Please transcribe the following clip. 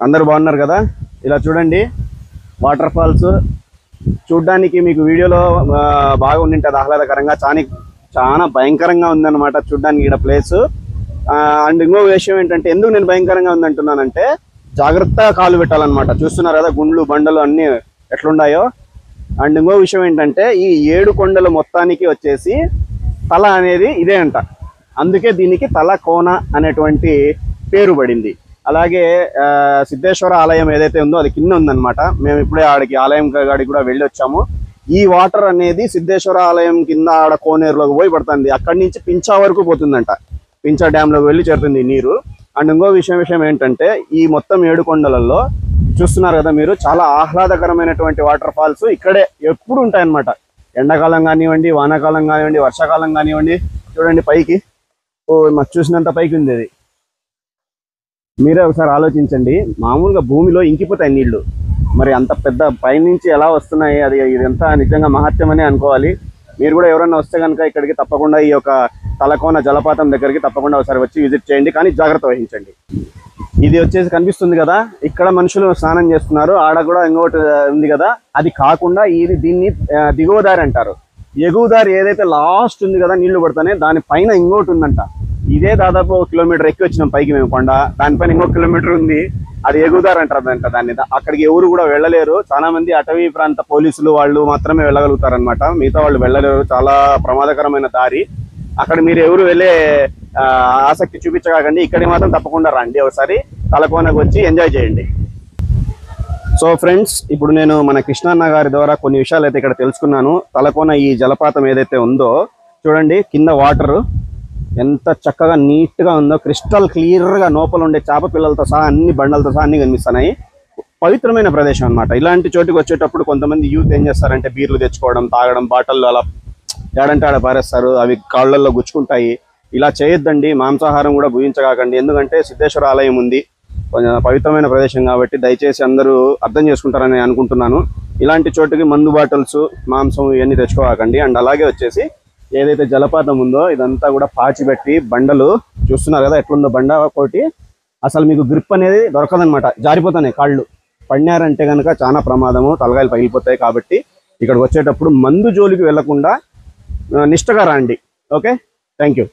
అందరూ బాగున్నారు కదా? ఇలా చూడండి, వాటర్ ఫాల్స్ చూడ్డానికి మీకు వీడియోలో బాగా ఉండింటది, ఆహ్లాదకరంగా. చాలా భయంకరంగా ఉందన్నమాట చూడ్డానికి ఇక్కడ ప్లేస్. అండ్ ఇంకో విషయం ఏంటంటే, ఎందుకు నేను భయంకరంగా ఉందంటున్నానంటే, జాగ్రత్తగా కాలు పెట్టాలన్నమాట. చూస్తున్నారు కదా గుండ్లు బండలు అన్నీ ఎట్లున్నాయో. అండ్ ఇంకో విషయం ఏంటంటే, ఈ 7 కొండలు మొత్తానికి వచ్చేసి తల అనేది ఇదే అంట. అందుకే దీనికి తలకోన అనేటువంటి పేరు పడింది. అలాగే సిద్ధేశ్వర ఆలయం ఏదైతే ఉందో అది కింద ఉందన్నమాట. మేము ఇప్పుడే ఆడికి ఆలయం కాడికి కూడా వెళ్ళి వచ్చాము. ఈ వాటర్ అనేది సిద్ధేశ్వర ఆలయం కింద ఆడ కోనేరులోకి పోయి పడుతుంది. అక్కడి నుంచి పించా వరకు పోతుందంట. పించా డ్యాంలోకి వెళ్ళి చేరుతుంది నీరు. అండ్ ఇంకో విషయం ఏంటంటే, ఈ మొత్తం 7 కొండలలో చూస్తున్నారు కదా మీరు, చాలా ఆహ్లాదకరమైనటువంటి వాటర్ ఫాల్స్ ఇక్కడే ఎప్పుడు ఉంటాయన్నమాట. ఎండాకాలం కానివ్వండి, వానాకాలం కానివ్వండి, వర్షాకాలం కానివ్వండి. చూడండి పైకి, మాకు చూసినంత పైకి ఉంది అది. మీరే ఒకసారి ఆలోచించండి, మామూలుగా భూమిలో ఇంకిపోతాయి నీళ్లు, మరి అంత పెద్ద పైనుంచి ఎలా వస్తున్నాయి? అది ఇదంతా నిజంగా మహత్యమనే అనుకోవాలి. మీరు కూడా ఎవరైనా వస్తే కనుక ఇక్కడికి తప్పకుండా ఈ యొక్క తలకోన జలపాతం దగ్గరికి తప్పకుండా ఒకసారి వచ్చి విజిట్ చేయండి, కానీ జాగ్రత్త వహించండి. ఇది వచ్చేసి కనిపిస్తుంది కదా, ఇక్కడ మనుషులు స్నానం చేస్తున్నారు. ఆడ కూడా ఇంకోటి ఉంది కదా, అది కాకుండా దీన్ని దిగువ దారి అంటారు. ఎగువ దారి ఏదైతే లాస్ట్ ఉంది కదా నీళ్లు పడతానే, దానిపైన ఇంకోటి ఉందంట. ఇదే దాదాపు 1 కిలోమీటర్ ఎక్కి వచ్చినాం పైకి మేము కొండ. దానిపైన ఇంకో కిలోమీటర్ ఉంది, అది ఎగుదారు అంటారంట దాన్ని. అక్కడికి ఎవరు కూడా వెళ్ళలేరు. చాలా మంది అటవీ ప్రాంత పోలీసులు వాళ్ళు మాత్రమే వెళ్ళగలుగుతారనమాట, మిగతా వాళ్ళు వెళ్ళలేరు. చాలా ప్రమాదకరమైన దారి. అక్కడ మీరు ఎవరు వెళ్ళే ఆసక్తి చూపించకండి. ఇక్కడికి మాత్రం తప్పకుండా రండి, ఒకసారి తలకోనకు వచ్చి ఎంజాయ్ చేయండి. సో ఫ్రెండ్స్, ఇప్పుడు నేను మన కృష్ణన్న గారి ద్వారా కొన్ని విషయాలు అయితే ఇక్కడ తెలుసుకున్నాను. తలకోన ఈ జలపాతం ఏదైతే ఉందో చూడండి, కింద వాటర్ ఎంత చక్కగా నీట్గా ఉందో, క్రిస్టల్ క్లియర్గా లోపల ఉండే చేప పిల్లలతో సహా అన్ని బండలతో సహా అన్ని కనిపిస్తున్నాయి. పవిత్రమైన ప్రదేశం అనమాట. ఇలాంటి చోటుకి వచ్చేటప్పుడు కొంతమంది యూత్ ఏం చేస్తారంటే, బీర్లు తెచ్చుకోవడం, తాగడం, బాటల్లో అలా ఏడంటే ఆడ పారేస్తారు, అవి కాళ్ళల్లో గుచ్చుకుంటాయి. ఇలా చేయొద్దండి. మాంసాహారం కూడా భుజించకండి. ఎందుకంటే సిద్ధేశ్వర ఆలయం ఉంది, కొంచెం పవిత్రమైన ప్రదేశం కాబట్టి దయచేసి అందరూ అర్థం చేసుకుంటారని అనుకుంటున్నాను. ఇలాంటి చోటుకి మందు బాటిల్స్, మాంసం ఇవన్నీ తెచ్చుకోకండి. అండ్ అలాగే వచ్చేసి ఏదైతే జలపాతం ఉందో ఇదంతా కూడా పాచిపెట్టి బండలు చూస్తున్నారు కదా ఎట్లుందో బండ ఒకటి. అసలు మీకు గ్రిప్ అనేది దొరకదనమాట, జారిపోతున్నాయి కాళ్ళు. పడినారంటే కనుక చాలా ప్రమాదము, తలకాయలు పగిలిపోతాయి. కాబట్టి ఇక్కడికి వచ్చేటప్పుడు మందు జోలికి వెళ్లకుండా నిష్టగా రండి. Okay, thank you.